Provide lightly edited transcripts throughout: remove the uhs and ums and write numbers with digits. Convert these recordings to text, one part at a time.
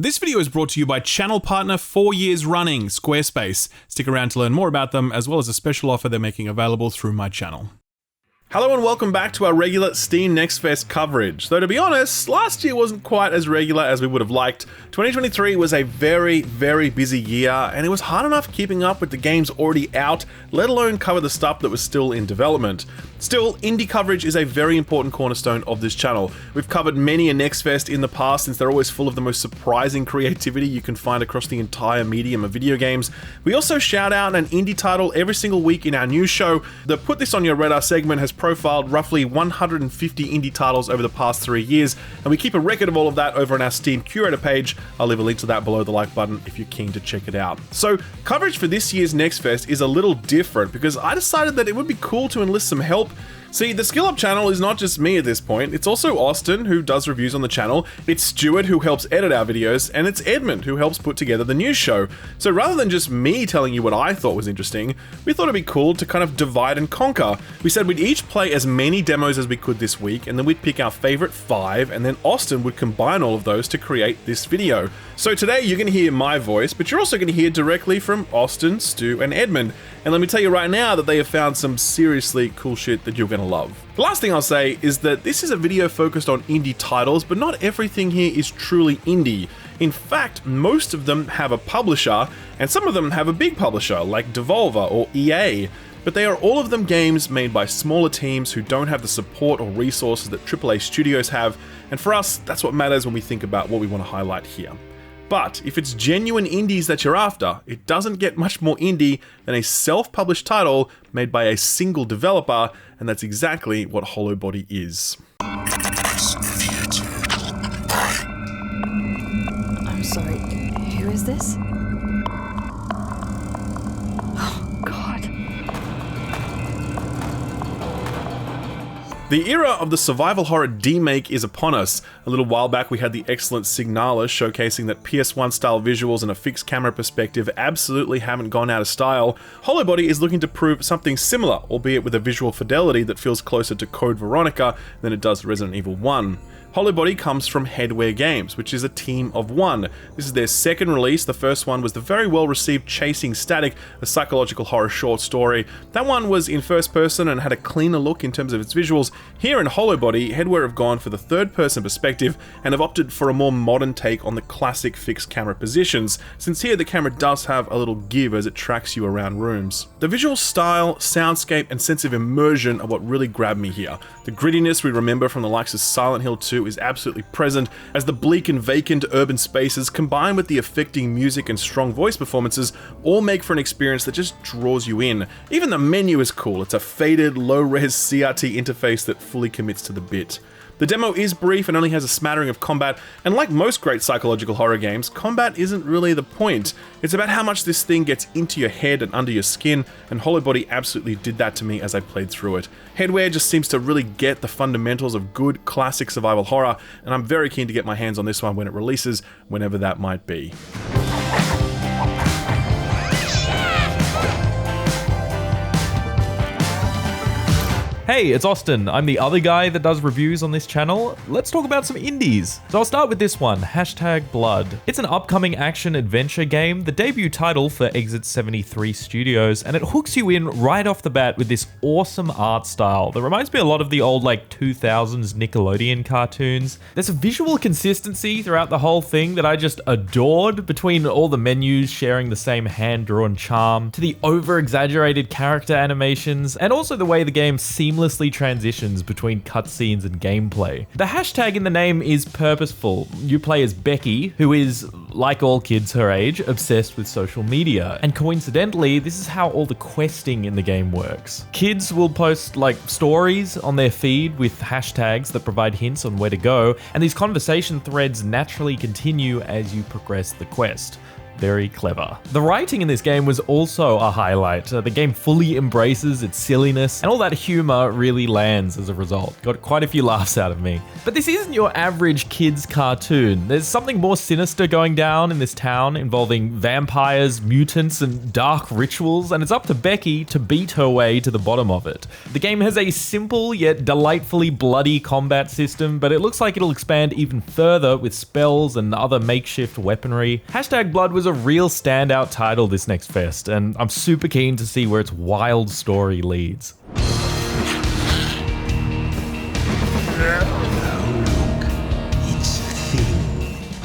This video is brought to you by channel partner 4 years running, Squarespace. Stick around to learn more about them, as well as a special offer they're making available through my channel. Hello and welcome back to our regular Steam Next Fest coverage. Though to be honest, last year wasn't quite as regular as we would have liked. 2023 was a very busy year, and it was hard enough keeping up with the games already out, let alone cover the stuff that was still in development. Still, indie coverage is a very important cornerstone of this channel. We've covered many a Next Fest in the past, since they're always full of the most surprising creativity you can find across the entire medium of video games. We also shout out an indie title every single week in our news show. The Put This On Your Radar segment has profiled roughly 150 indie titles over the past 3 years, and we keep a record of all of that over on our Steam curator page. I'll leave a link to that below the like button if you're keen to check it out. So, coverage for this year's Next Fest is a little different because I decided that it would be cool to enlist some help. See, the Skill Up channel is not just me at this point, it's also Austin, who does reviews on the channel, it's Stuart, who helps edit our videos, and it's Edmond, who helps put together the news show. So rather than just me telling you what I thought was interesting, we thought it'd be cool to kind of divide and conquer. We said we'd each play as many demos as we could this week, and then we'd pick our favorite 5, and then Austin would combine all of those to create this video. So today you're going to hear my voice, but you're also going to hear directly from Austin, Stu, and Edmond. And let me tell you right now that they have found some seriously cool shit that you're going to love. The last thing I'll say is that this is a video focused on indie titles, but not everything here is truly indie. In fact, most of them have a publisher, and some of them have a big publisher, like Devolver or EA. But they are all of them games made by smaller teams who don't have the support or resources that AAA studios have, and for us, that's what matters when we think about what we want to highlight here. But if it's genuine indies that you're after, it doesn't get much more indie than a self-published title made by a single developer, and that's exactly what Hollowbody is. I'm sorry, who is this? Oh, God. The era of the survival horror demake is upon us. A little while back we had the excellent Signala showcasing that PS1 style visuals and a fixed camera perspective absolutely haven't gone out of style. Hollowbody is looking to prove something similar, albeit with a visual fidelity that feels closer to Code Veronica than it does Resident Evil 1. Hollowbody comes from Headwear Games, which is a team of one. This is their second release. The first one was the very well received Chasing Static, a psychological horror short story. That one was in first person and had a cleaner look in terms of its visuals. Here in Hollowbody, Headwear have gone for the third person perspective and have opted for a more modern take on the classic fixed camera positions, since here the camera does have a little give as it tracks you around rooms. The visual style, soundscape, and sense of immersion are what really grabbed me here. The grittiness we remember from the likes of Silent Hill 2 is absolutely present, as the bleak and vacant urban spaces combined with the affecting music and strong voice performances all make for an experience that just draws you in. Even the menu is cool. It's a faded, low-res CRT interface that fully commits to the bit. The demo is brief and only has a smattering of combat, and like most great psychological horror games, combat isn't really the point. It's about how much this thing gets into your head and under your skin, and Hollowbody absolutely did that to me as I played through it. Headwear just seems to really get the fundamentals of good classic survival horror, and I'm very keen to get my hands on this one when it releases, whenever that might be. Hey, it's Austin. I'm the other guy that does reviews on this channel. Let's talk about some indies. So I'll start with this one, #Blood. It's an upcoming action-adventure game, the debut title for Exit 73 Studios, and it hooks you in right off the bat with this awesome art style that reminds me a lot of the old 2000s Nickelodeon cartoons. There's a visual consistency throughout the whole thing that I just adored, between all the menus sharing the same hand-drawn charm, to the over-exaggerated character animations, and also the way the game seamlessly transitions between cutscenes and gameplay. The hashtag in the name is purposeful. You play as Becky, who is, like all kids her age, obsessed with social media. And coincidentally, this is how all the questing in the game works. Kids will post stories on their feed with hashtags that provide hints on where to go, and these conversation threads naturally continue as you progress the quest. Very clever. The writing in this game was also a highlight. The game fully embraces its silliness, and all that humor really lands as a result. Got quite a few laughs out of me. But this isn't your average kids cartoon. There's something more sinister going down in this town involving vampires, mutants, and dark rituals, and it's up to Becky to beat her way to the bottom of it. The game has a simple yet delightfully bloody combat system, but it looks like it'll expand even further with spells and other makeshift weaponry. #Blood was a real standout title this Next Fest, and I'm super keen to see where its wild story leads.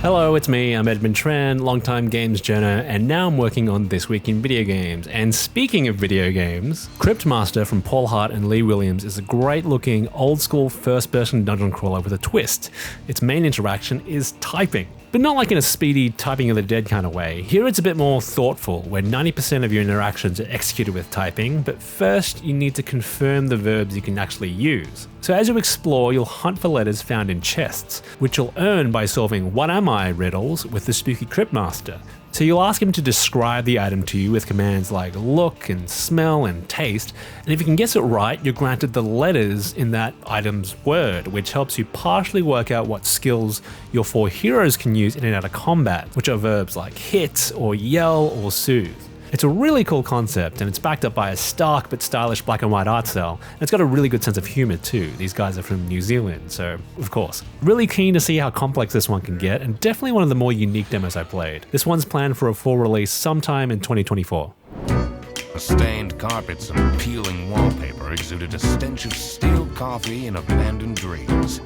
Hello, it's me, I'm Edmond Tran, longtime games journo, and now I'm working on This Week in Video Games. And speaking of video games, Cryptmaster from Paul Hart and Lee Williams is a great looking, old school first person dungeon crawler with a twist. Its main interaction is typing. But not like in a speedy typing of the dead kind of way. Here it's a bit more thoughtful, where 90% of your interactions are executed with typing, but first you need to confirm the verbs you can actually use. So as you explore, you'll hunt for letters found in chests, which you'll earn by solving what am I riddles with the spooky Cryptmaster. So you'll ask him to describe the item to you with commands like look and smell and taste, and if you can guess it right, you're granted the letters in that item's word, which helps you partially work out what skills your 4 heroes can use in and out of combat, which are verbs like hit or yell or soothe. It's a really cool concept, and it's backed up by a stark but stylish black and white art style, and it's got a really good sense of humour too. These guys are from New Zealand, so of course. Really keen to see how complex this one can get, and definitely one of the more unique demos I played. This one's planned for a full release sometime in 2024. Stained carpets and peeling wallpaper exuded a stench of stale coffee and abandoned dreams.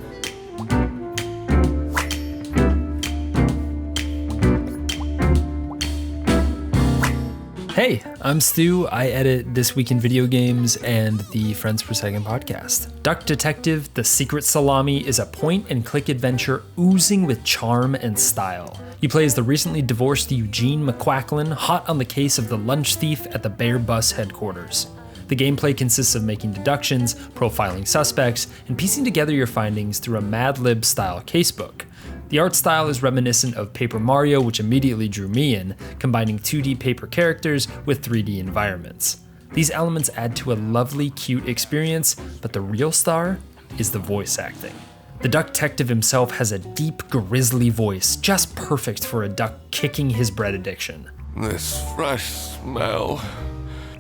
Hey, I'm Stu. I edit This Week in Video Games and the Friends Per Second podcast. Duck Detective: The Secret Salami is a point-and-click adventure oozing with charm and style. You play as the recently divorced Eugene McQuacklin, hot on the case of the lunch thief at the Bear Bus headquarters. The gameplay consists of making deductions, profiling suspects, and piecing together your findings through a Mad Lib-style casebook. The art style is reminiscent of Paper Mario, which immediately drew me in, combining 2D paper characters with 3D environments. These elements add to a lovely, cute experience, but the real star is the voice acting. The duck detective himself has a deep, grisly voice, just perfect for a duck kicking his bread addiction. This fresh smell.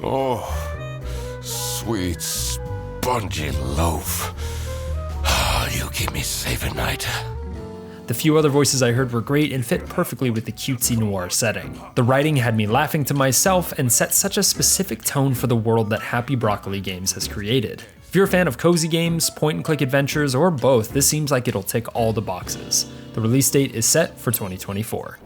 Oh, sweet, spongy loaf. You keep me safe at night. The few other voices I heard were great and fit perfectly with the cutesy noir setting. The writing had me laughing to myself and set such a specific tone for the world that Happy Broccoli Games has created. If you're a fan of cozy games, point-and-click adventures, or both, this seems like it'll tick all the boxes. The release date is set for 2024.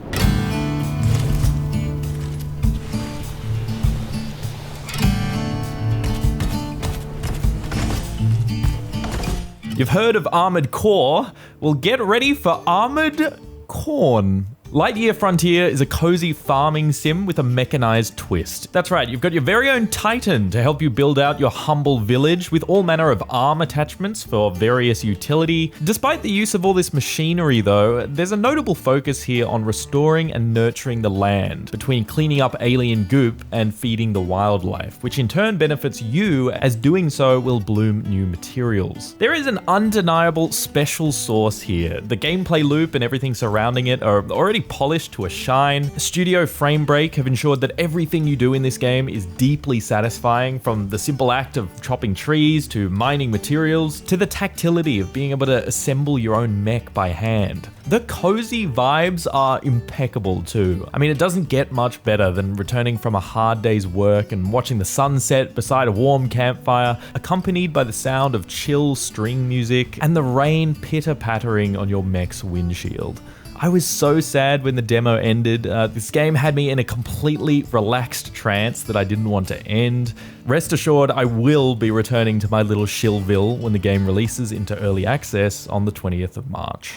You've heard of Armored Core? Well, get ready for Armored Corn. Lightyear Frontier is a cozy farming sim with a mechanized twist. That's right, you've got your very own Titan to help you build out your humble village with all manner of arm attachments for various utility. Despite the use of all this machinery though, there's a notable focus here on restoring and nurturing the land, between cleaning up alien goop and feeding the wildlife, which in turn benefits you as doing so will bloom new materials. There is an undeniable special sauce here. The gameplay loop and everything surrounding it are already polished to a shine. Studio Frame Break have ensured that everything you do in this game is deeply satisfying, from the simple act of chopping trees to mining materials to the tactility of being able to assemble your own mech by hand. The cozy vibes are impeccable too. I mean, it doesn't get much better than returning from a hard day's work and watching the sunset beside a warm campfire, accompanied by the sound of chill string music and the rain pitter-pattering on your mech's windshield. I was so sad when the demo ended. This game had me in a completely relaxed trance that I didn't want to end. Rest assured, I will be returning to my little Shillville when the game releases into early access on the 20th of March.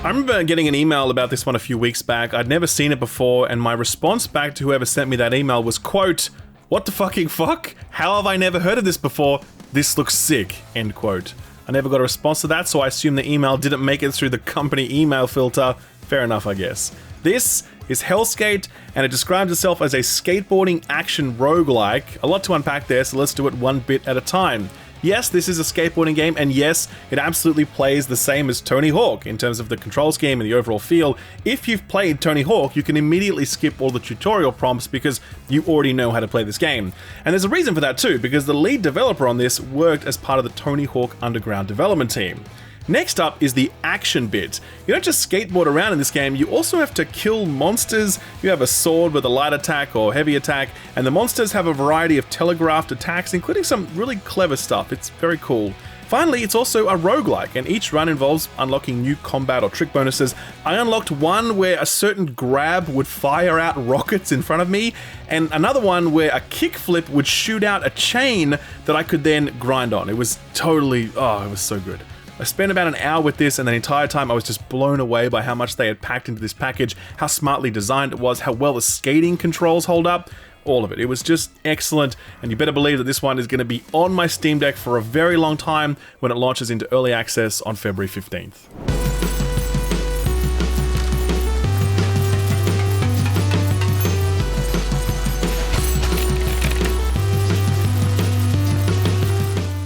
I remember getting an email about this one a few weeks back. I'd never seen it before, and my response back to whoever sent me that email was, quote, What the fucking fuck? How have I never heard of this before? This looks sick, end quote. I never got a response to that, so I assume the email didn't make it through the company email filter. Fair enough, I guess. This is Helskate, and it describes itself as a skateboarding action roguelike. A lot to unpack there, so let's do it one bit at a time. Yes, this is a skateboarding game, and yes, it absolutely plays the same as Tony Hawk in terms of the control scheme and the overall feel. If you've played Tony Hawk, you can immediately skip all the tutorial prompts because you already know how to play this game. And there's a reason for that too, because the lead developer on this worked as part of the Tony Hawk Underground development team. Next up is the action bit. You don't just skateboard around in this game, you also have to kill monsters. You have a sword with a light attack or heavy attack, and the monsters have a variety of telegraphed attacks, including some really clever stuff. It's very cool. Finally, it's also a roguelike, and each run involves unlocking new combat or trick bonuses. I unlocked one where a certain grab would fire out rockets in front of me, and another one where a kickflip would shoot out a chain that I could then grind on. It was totally, oh, it was so good. I spent about an hour with this, and the entire time I was just blown away by how much they had packed into this package, how smartly designed it was, how well the skating controls hold up, all of it. It was just excellent, and you better believe that this one is going to be on my Steam Deck for a very long time when it launches into early access on February 15th.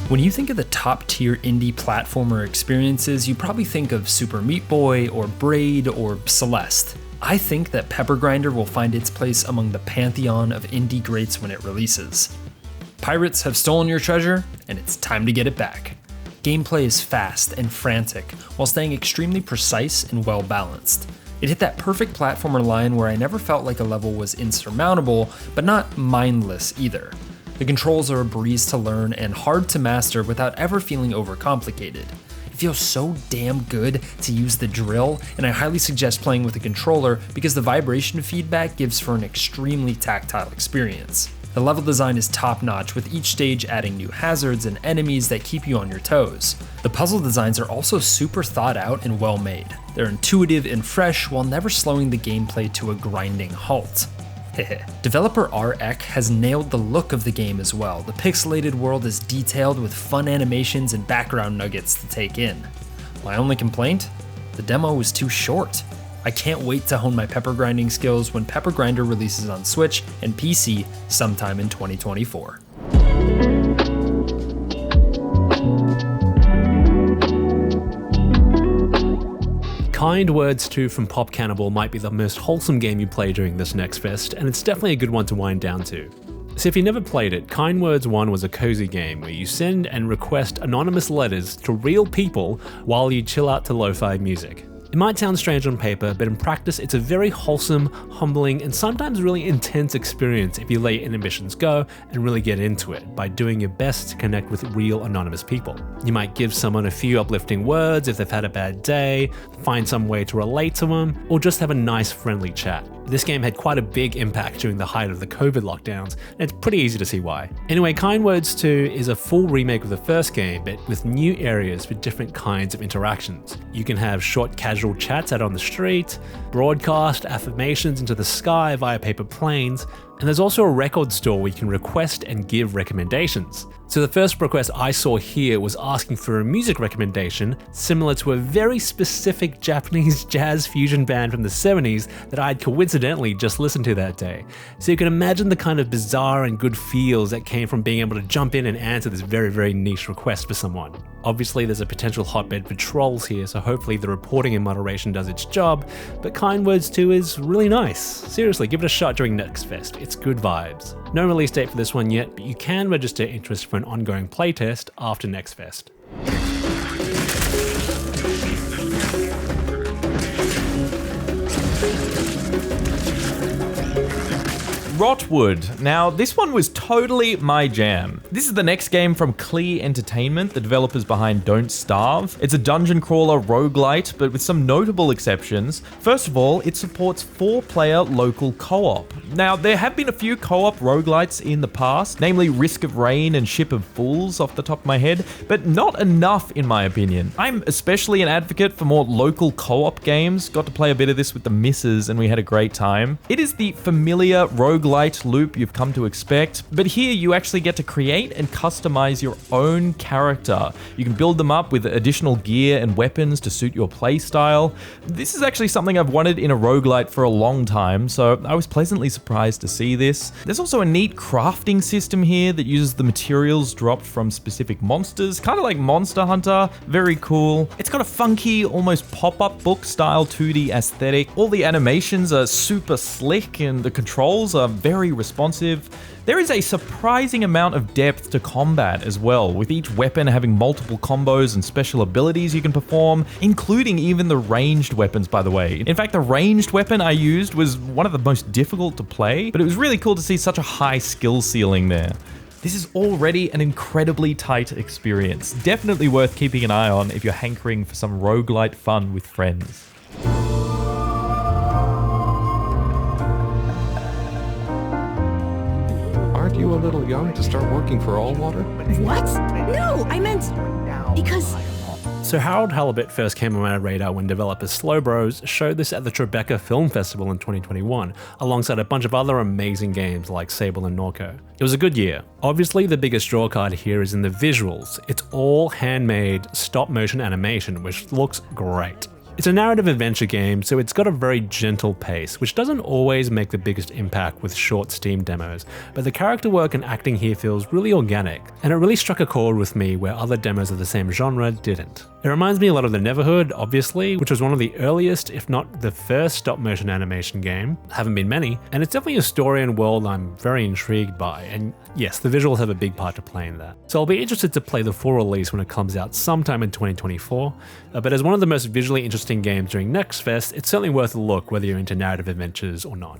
When you think of the top-tier indie platformer experiences, you probably think of Super Meat Boy or Braid or Celeste. I think that Pepper Grinder will find its place among the pantheon of indie greats when it releases. Pirates have stolen your treasure, and it's time to get it back. Gameplay is fast and frantic, while staying extremely precise and well-balanced. It hit that perfect platformer line where I never felt like a level was insurmountable, but not mindless either. The controls are a breeze to learn and hard to master without ever feeling overcomplicated. It feels so damn good to use the drill, and I highly suggest playing with a controller because the vibration feedback gives for an extremely tactile experience. The level design is top-notch, with each stage adding new hazards and enemies that keep you on your toes. The puzzle designs are also super thought out and well made. They're intuitive and fresh while never slowing the gameplay to a grinding halt. Developer REC has nailed the look of the game as well. The pixelated world is detailed with fun animations and background nuggets to take in. My only complaint? The demo was too short. I can't wait to hone my pepper grinding skills when Pepper Grinder releases on Switch and PC sometime in 2024. Kind Words 2 from Pop Cannibal might be the most wholesome game you play during this Next Fest, and it's definitely a good one to wind down to. So if you never played it, Kind Words 1 was a cozy game where you send and request anonymous letters to real people while you chill out to lo-fi music. It might sound strange on paper, but in practice it's a very wholesome, humbling, and sometimes really intense experience if you let your inhibitions go and really get into it by doing your best to connect with real anonymous people. You might give someone a few uplifting words if they've had a bad day, find some way to relate to them, or just have a nice friendly chat. This game had quite a big impact during the height of the COVID lockdowns, and it's pretty easy to see why. Anyway, Kind Words 2 is a full remake of the first game, but with new areas for different kinds of interactions. You can have short casual chats out on the street, broadcast affirmations into the sky via paper planes, and there's also a record store where you can request and give recommendations. So the first request I saw here was asking for a music recommendation similar to a very specific Japanese jazz fusion band from the 70s that I had coincidentally just listened to that day. So you can imagine the kind of bizarre and good feels that came from being able to jump in and answer this very, very niche request for someone. Obviously there's a potential hotbed for trolls here, so hopefully the reporting and moderation does its job, but Kind Words 2 is really nice. Seriously, give it a shot during Next Fest. It's good vibes. No release date for this one yet, but you can register interest for an ongoing playtest after Next Fest. Rotwood. Now, this one was totally my jam. This is the next game from Klee Entertainment, the developers behind Don't Starve. It's a dungeon crawler roguelite, but with some notable exceptions. First of all, it supports 4-player local co-op. Now, there have been a few co-op roguelites in the past, namely Risk of Rain and Ship of Fools off the top of my head, but not enough in my opinion. I'm especially an advocate for more local co-op games. Got to play a bit of this with the missus and we had a great time. It is the familiar roguelite roguelite loop you've come to expect, but here you actually get to create and customize your own character. You can build them up with additional gear and weapons to suit your playstyle. This is actually something I've wanted in a roguelite for a long time, so I was pleasantly surprised to see this. There's also a neat crafting system here that uses the materials dropped from specific monsters, kind of like Monster Hunter. Very cool. It's got a funky, almost pop-up book style 2D aesthetic. All the animations are super slick and the controls are very responsive. There is a surprising amount of depth to combat as well, with each weapon having multiple combos and special abilities you can perform, including even the ranged weapons, by the way. In fact, the ranged weapon I used was one of the most difficult to play, but it was really cool to see such a high skill ceiling there. This is already an incredibly tight experience. Definitely worth keeping an eye on if you're hankering for some roguelite fun with friends. Aren't you a little young to start working for Allwater? What? No, I meant because... So Harold Halibut first came on my radar when developer Slowbros showed this at the Tribeca Film Festival in 2021, alongside a bunch of other amazing games like Sable and Norco. It was a good year. Obviously, the biggest drawcard here is in the visuals. It's all handmade stop-motion animation, which looks great. It's a narrative adventure game, so it's got a very gentle pace, which doesn't always make the biggest impact with short Steam demos, but the character work and acting here feels really organic, and it really struck a chord with me where other demos of the same genre didn't. It reminds me a lot of The Neverhood, obviously, which was one of the earliest, if not the first stop-motion animation game. Haven't been many, and it's definitely a story and world I'm very intrigued by, and yes, the visuals have a big part to play in that. So I'll be interested to play the full release when it comes out sometime in 2024, but as one of the most visually interesting games during Next Fest, it's certainly worth a look whether you're into narrative adventures or not.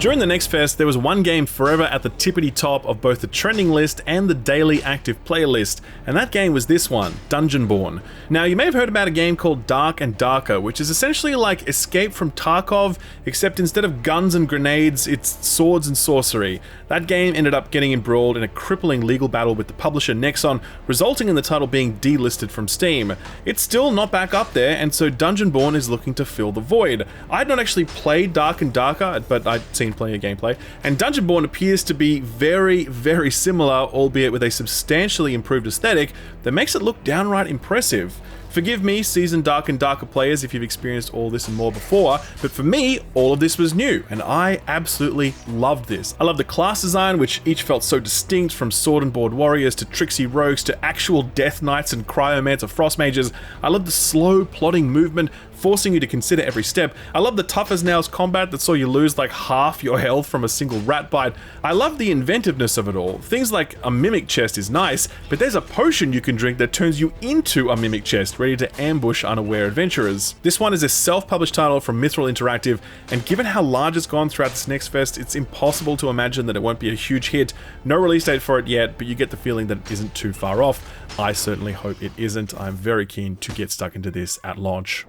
During the Next Fest, there was one game forever at the tippity top of both the trending list and the daily active player list, and that game was this one, Dungeonborne. Now, you may have heard about a game called Dark and Darker, which is essentially like Escape from Tarkov, except instead of guns and grenades, it's swords and sorcery. That game ended up getting embroiled in a crippling legal battle with the publisher Nexon, resulting in the title being delisted from Steam. It's still not back up there, and so Dungeonborne is looking to fill the void. I'd not actually played Dark and Darker, but I'd seen plenty of gameplay, and Dungeonborne appears to be very, very similar, albeit with a substantially improved aesthetic that makes it look downright impressive. Forgive me, seasoned Dark and Darker players, if you've experienced all this and more before, but for me, all of this was new, and I absolutely loved this. I love the class design, which each felt so distinct, from sword and board warriors to tricksy rogues to actual death knights and cryomancer frost mages. I love the slow, plodding movement, forcing you to consider every step. I love the tough as nails combat that saw you lose like half your health from a single rat bite. I love the inventiveness of it all. Things like a mimic chest is nice, but there's a potion you can drink that turns you into a mimic chest, ready to ambush unaware adventurers. This one is a self-published title from Mithril Interactive, and given how large it's gone throughout this Next Fest, it's impossible to imagine that it won't be a huge hit. No release date for it yet, but you get the feeling that it isn't too far off. I certainly hope it isn't. I'm very keen to get stuck into this at launch.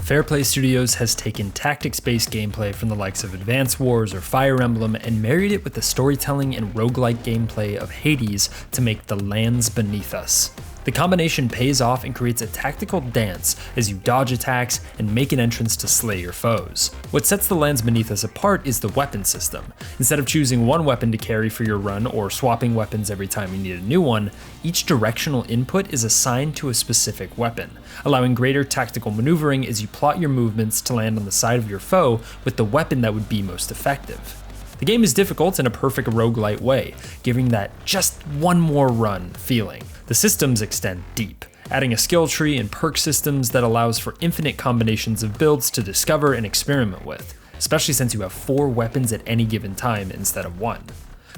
Fairplay Studios has taken tactics-based gameplay from the likes of Advance Wars or Fire Emblem and married it with the storytelling and roguelike gameplay of Hades to make The Lands Beneath Us. The combination pays off and creates a tactical dance as you dodge attacks and make an entrance to slay your foes. What sets The Lands Beneath Us apart is the weapon system. Instead of choosing one weapon to carry for your run or swapping weapons every time you need a new one, each directional input is assigned to a specific weapon, allowing greater tactical maneuvering as you plot your movements to land on the side of your foe with the weapon that would be most effective. The game is difficult in a perfect roguelite way, giving that just one more run feeling. The systems extend deep, adding a skill tree and perk systems that allows for infinite combinations of builds to discover and experiment with, especially since you have 4 weapons at any given time instead of 1.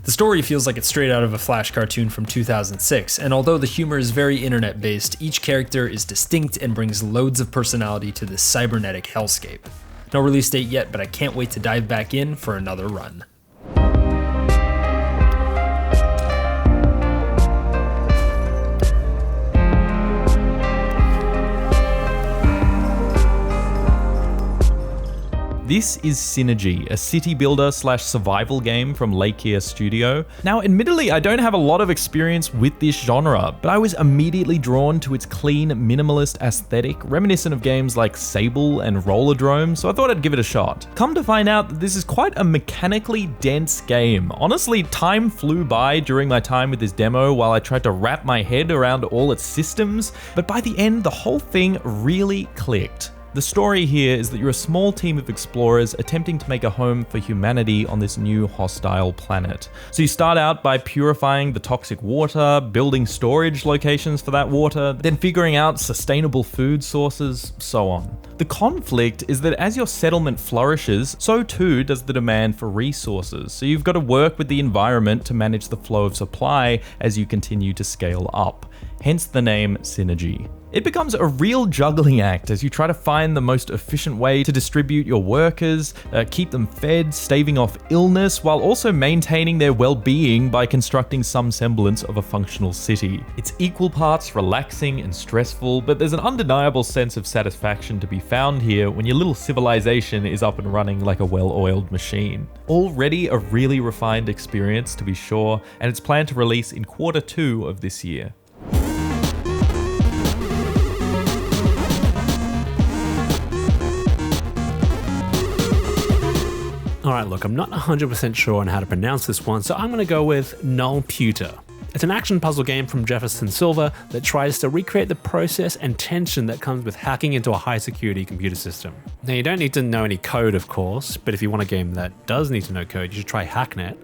The story feels like it's straight out of a Flash cartoon from 2006, and although the humor is very internet-based, each character is distinct and brings loads of personality to this cybernetic hellscape. No release date yet, but I can't wait to dive back in for another run. This is Synergy, a city builder / survival game from Lightyear Studio. Now, admittedly, I don't have a lot of experience with this genre, but I was immediately drawn to its clean, minimalist aesthetic, reminiscent of games like Sable and Rollerdrome, so I thought I'd give it a shot. Come to find out that this is quite a mechanically dense game. Honestly, time flew by during my time with this demo while I tried to wrap my head around all its systems, but by the end, the whole thing really clicked. The story here is that you're a small team of explorers attempting to make a home for humanity on this new hostile planet. So you start out by purifying the toxic water, building storage locations for that water, then figuring out sustainable food sources, so on. The conflict is that as your settlement flourishes, so too does the demand for resources. So you've got to work with the environment to manage the flow of supply as you continue to scale up. Hence the name Synergy. It becomes a real juggling act as you try to find the most efficient way to distribute your workers, keep them fed, staving off illness, while also maintaining their well-being by constructing some semblance of a functional city. It's equal parts relaxing and stressful, but there's an undeniable sense of satisfaction to be found here when your little civilization is up and running like a well-oiled machine. Already a really refined experience, to be sure, and it's planned to release in Q2 of this year. Alright, look, I'm not 100% sure on how to pronounce this one, so I'm going to go with NullPTR. It's an action puzzle game from Jefferson Silver that tries to recreate the process and tension that comes with hacking into a high security computer system. Now, you don't need to know any code, of course, but if you want a game that does need to know code, you should try Hacknet.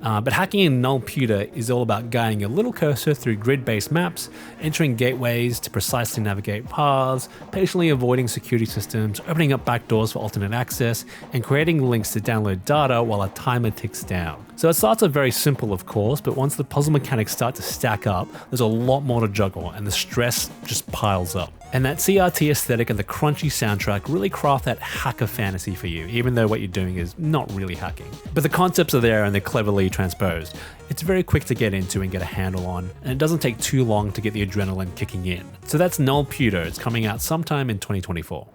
But hacking in NullPTR is all about guiding your little cursor through grid-based maps, entering gateways to precisely navigate paths, patiently avoiding security systems, opening up backdoors for alternate access, and creating links to download data while a timer ticks down. So it starts off very simple, of course, but once the puzzle mechanics start to stack up, there's a lot more to juggle, and the stress just piles up. And that CRT aesthetic and the crunchy soundtrack really craft that hacker fantasy for you, even though what you're doing is not really hacking. But the concepts are there and they're cleverly transposed. It's very quick to get into and get a handle on, and it doesn't take too long to get the adrenaline kicking in. So that's NullPTR. It's coming out sometime in 2024.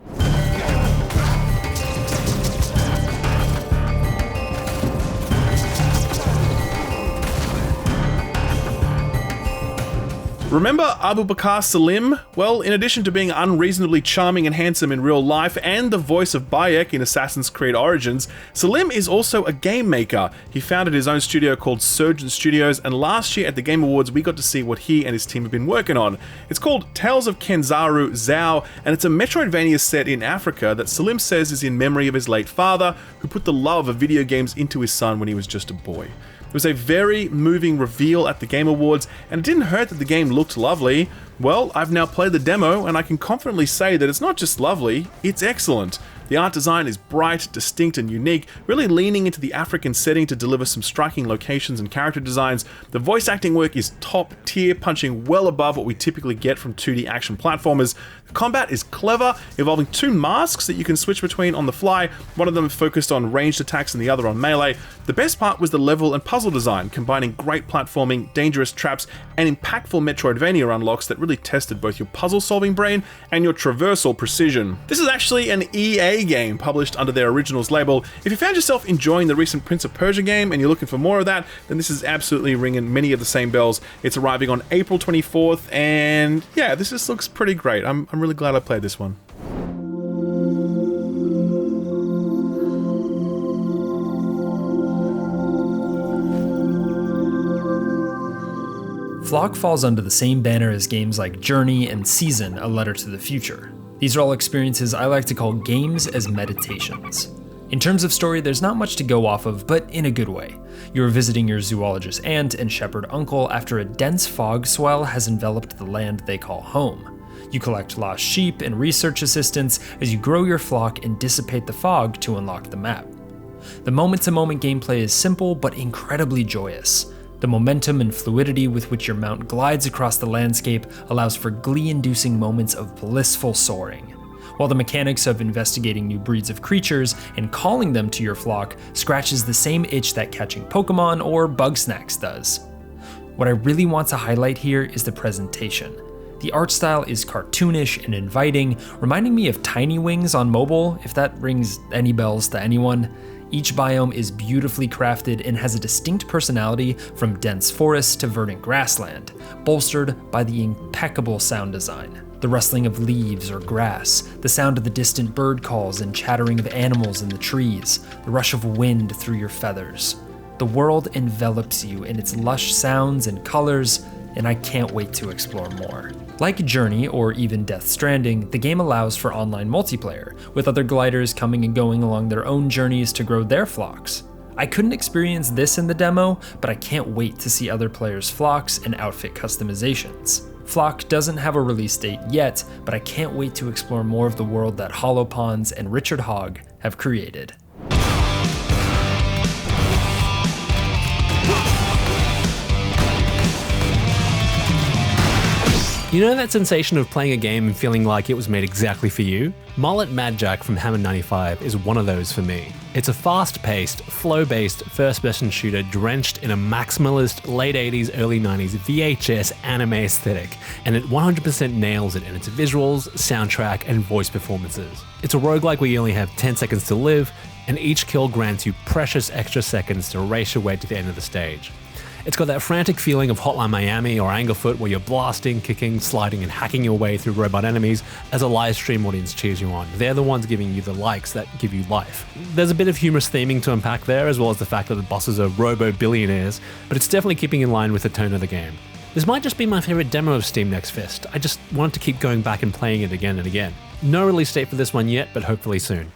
Remember Abu Bakr Salim? Well, in addition to being unreasonably charming and handsome in real life and the voice of Bayek in Assassin's Creed Origins, Salim is also a game maker. He founded his own studio called Surgeon Studios, and last year at the Game Awards we got to see what he and his team have been working on. It's called Tales of Kenzera Zhao, and it's a Metroidvania set in Africa that Salim says is in memory of his late father, who put the love of video games into his son when he was just a boy. It was a very moving reveal at the Game Awards, and it didn't hurt that the game looked lovely. Well, I've now played the demo, and I can confidently say that it's not just lovely, it's excellent. The art design is bright, distinct, and unique, really leaning into the African setting to deliver some striking locations and character designs. The voice acting work is top tier, punching well above what we typically get from 2D action platformers. The combat is clever, involving two masks that you can switch between on the fly. One of them focused on ranged attacks and the other on melee. The best part was the level and puzzle design, combining great platforming, dangerous traps, and impactful Metroidvania unlocks that really tested both your puzzle-solving brain and your traversal precision. This is actually an EA game published under their Originals label. If you found yourself enjoying the recent Prince of Persia game and you're looking for more of that, then this is absolutely ringing many of the same bells. It's arriving on April 24th, and yeah, this just looks pretty great. I'm really glad I played this one. Flock falls under the same banner as games like Journey and Season, A Letter to the Future. These are all experiences I like to call games as meditations. In terms of story, there's not much to go off of, but in a good way. You're visiting your zoologist aunt and shepherd uncle after a dense fog swell has enveloped the land they call home. You collect lost sheep and research assistants as you grow your flock and dissipate the fog to unlock the map. The moment-to-moment gameplay is simple but incredibly joyous. The momentum and fluidity with which your mount glides across the landscape allows for glee-inducing moments of blissful soaring, while the mechanics of investigating new breeds of creatures and calling them to your flock scratches the same itch that catching Pokemon or Bugsnax does. What I really want to highlight here is the presentation. The art style is cartoonish and inviting, reminding me of Tiny Wings on mobile, if that rings any bells to anyone. Each biome is beautifully crafted and has a distinct personality from dense forest to verdant grassland, bolstered by the impeccable sound design. The rustling of leaves or grass, the sound of the distant bird calls and chattering of animals in the trees, the rush of wind through your feathers. The world envelops you in its lush sounds and colors, and I can't wait to explore more. Like Journey or even Death Stranding, the game allows for online multiplayer, with other gliders coming and going along their own journeys to grow their flocks. I couldn't experience this in the demo, but I can't wait to see other players' flocks and outfit customizations. Flock doesn't have a release date yet, but I can't wait to explore more of the world that Hollow Ponds and Richard Hogg have created. You know that sensation of playing a game and feeling like it was made exactly for you? Mullet Mad Jack from Hammer 95 is one of those for me. It's a fast-paced, flow-based first-person shooter drenched in a maximalist late 80s, early 90s VHS anime aesthetic, and it 100% nails it in its visuals, soundtrack, and voice performances. It's a roguelike where you only have 10 seconds to live, and each kill grants you precious extra seconds to race your way to the end of the stage. It's got that frantic feeling of Hotline Miami or Anglefoot where you're blasting, kicking, sliding, and hacking your way through robot enemies as a live stream audience cheers you on. They're the ones giving you the likes that give you life. There's a bit of humorous theming to unpack there, as well as the fact that the bosses are robo-billionaires, but it's definitely keeping in line with the tone of the game. This might just be my favorite demo of Steam Next Fest. I just wanted to keep going back and playing it again and again. No release date for this one yet, but hopefully soon.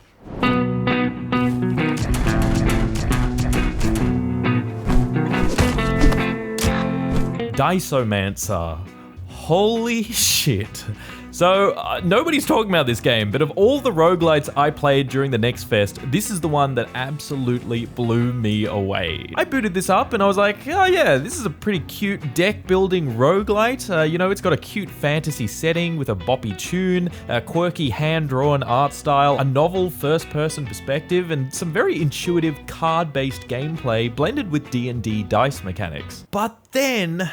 Diceomancer. Holy shit. So, nobody's talking about this game, but of all the roguelites I played during the Next Fest, this is the one that absolutely blew me away. I booted this up and I was like, oh yeah, this is a pretty cute deck-building roguelite. You know, it's got a cute fantasy setting with a boppy tune, a quirky hand-drawn art style, a novel first-person perspective, and some very intuitive card-based gameplay blended with D&D dice mechanics. But then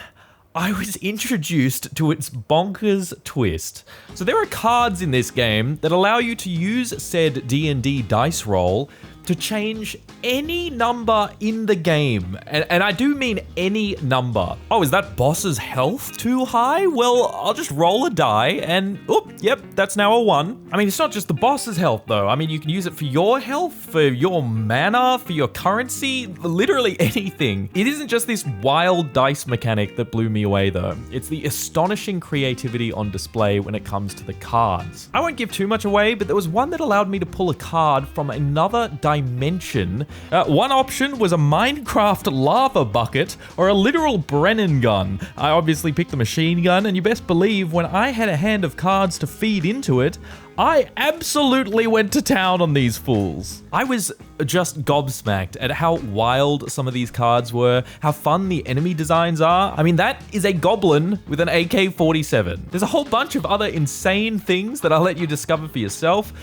I was introduced to its bonkers twist. So there are cards in this game that allow you to use said D&D dice roll to change any number in the game. And I do mean any number. Oh, is that boss's health too high? Well, I'll just roll a die and, oop, yep, that's now a 1. I mean, it's not just the boss's health though. I mean, you can use it for your health, for your mana, for your currency, literally anything. It isn't just this wild dice mechanic that blew me away though. It's the astonishing creativity on display when it comes to the cards. I won't give too much away, but there was one that allowed me to pull a card from another dimension. One option was a Minecraft lava bucket or a literal Brennan gun. I obviously picked the machine gun, and you best believe when I had a hand of cards to feed into it, I absolutely went to town on these fools. I was just gobsmacked at how wild some of these cards were, how fun the enemy designs are. I mean, that is a goblin with an AK-47. There's a whole bunch of other insane things that I'll let you discover for yourself.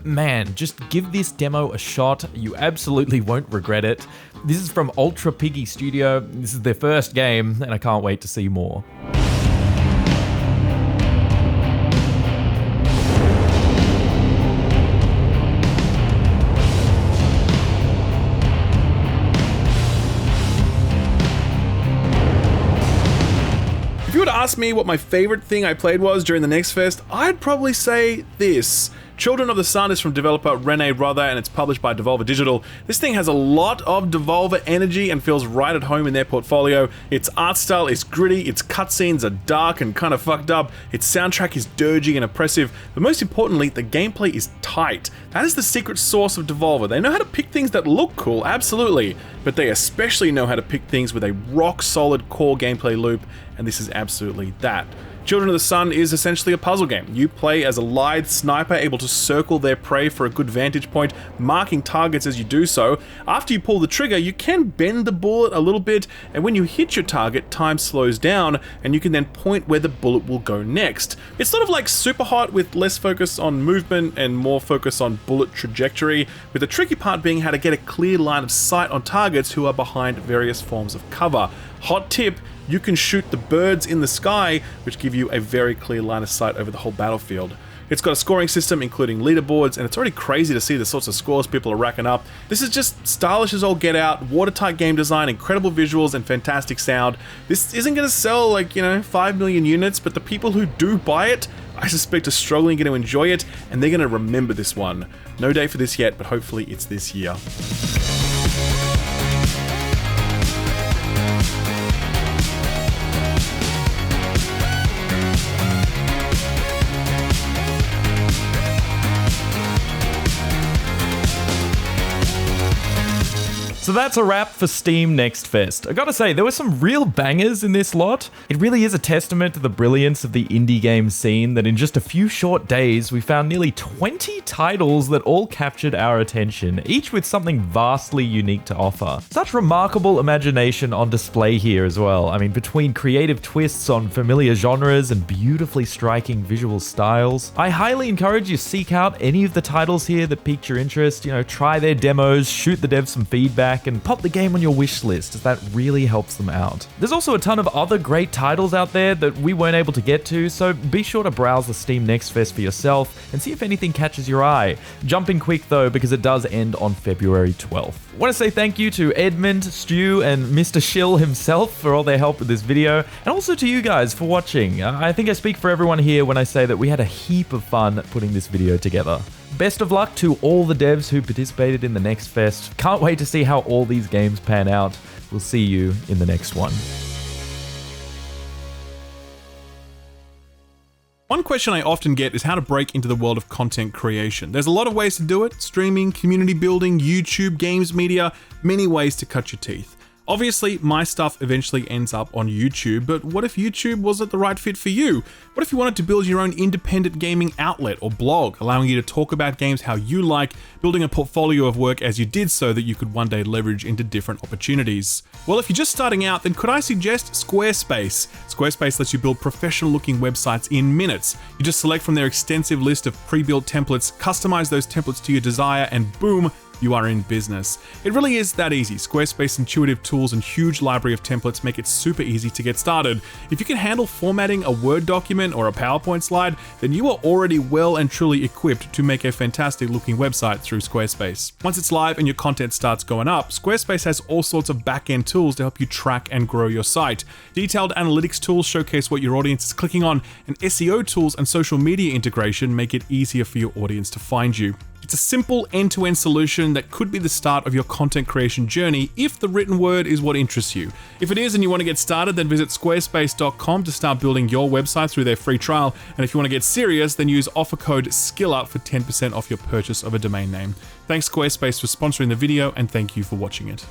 Man, just give this demo a shot. You absolutely won't regret it. This is from Ultra Piggy Studio. This is their first game, and I can't wait to see more. If you were to ask me what my favorite thing I played was during the Next Fest, I'd probably say this. Children of the Sun is from developer Rene Rother and it's published by Devolver Digital. This thing has a lot of Devolver energy and feels right at home in their portfolio. Its art style is gritty, its cutscenes are dark and kind of fucked up, its soundtrack is dirgy and oppressive, but most importantly, the gameplay is tight. That is the secret sauce of Devolver. They know how to pick things that look cool, absolutely, but they especially know how to pick things with a rock-solid core gameplay loop, and this is absolutely that. Children of the Sun is essentially a puzzle game. You play as a lithe sniper able to circle their prey for a good vantage point, marking targets as you do so. After you pull the trigger, you can bend the bullet a little bit, and when you hit your target, time slows down, and you can then point where the bullet will go next. It's sort of like Superhot with less focus on movement and more focus on bullet trajectory, with the tricky part being how to get a clear line of sight on targets who are behind various forms of cover. Hot tip, you can shoot the birds in the sky, which give you a very clear line of sight over the whole battlefield. It's got a scoring system including leaderboards, and it's already crazy to see the sorts of scores people are racking up. This is just stylish as all get out, watertight game design, incredible visuals, and fantastic sound. This isn't going to sell 5 million units, but the people who do buy it, I suspect, are struggling to enjoy it, and they're going to remember this one. No date for this yet, but hopefully it's this year. So that's a wrap for Steam Next Fest. I gotta say, there were some real bangers in this lot. It really is a testament to the brilliance of the indie game scene that in just a few short days, we found nearly 20 titles that all captured our attention, each with something vastly unique to offer. Such remarkable imagination on display here as well. I mean, between creative twists on familiar genres and beautifully striking visual styles, I highly encourage you to seek out any of the titles here that piqued your interest. Try their demos, shoot the devs some feedback, and pop the game on your wish list, as that really helps them out. There's also a ton of other great titles out there that we weren't able to get to, so be sure to browse the Steam Next Fest for yourself and see if anything catches your eye. Jump in quick though, because it does end on February 12th. I want to say thank you to Edmond, Stu, and Mr. Shill himself for all their help with this video, and also to you guys for watching. I think I speak for everyone here when I say that we had a heap of fun putting this video together. Best of luck to all the devs who participated in the Next Fest. Can't wait to see how all these games pan out. We'll see you in the next one. One question I often get is how to break into the world of content creation. There's a lot of ways to do it: streaming, community building, YouTube, games media, many ways to cut your teeth. Obviously, my stuff eventually ends up on YouTube, but what if YouTube wasn't the right fit for you? What if you wanted to build your own independent gaming outlet or blog, allowing you to talk about games how you like, building a portfolio of work as you did so that you could one day leverage into different opportunities? Well, if you're just starting out, then could I suggest Squarespace? Squarespace lets you build professional-looking websites in minutes. You just select from their extensive list of pre-built templates, customize those templates to your desire, and boom, you are in business. It really is that easy. Squarespace's intuitive tools and huge library of templates make it super easy to get started. If you can handle formatting a Word document or a PowerPoint slide, then you are already well and truly equipped to make a fantastic looking website through Squarespace. Once it's live and your content starts going up, Squarespace has all sorts of back-end tools to help you track and grow your site. Detailed analytics tools showcase what your audience is clicking on, and SEO tools and social media integration make it easier for your audience to find you. It's a simple end-to-end solution that could be the start of your content creation journey if the written word is what interests you. If it is and you want to get started, then visit squarespace.com to start building your website through their free trial. And if you want to get serious, then use offer code SKILLUP for 10% off your purchase of a domain name. Thanks Squarespace for sponsoring the video, and thank you for watching it.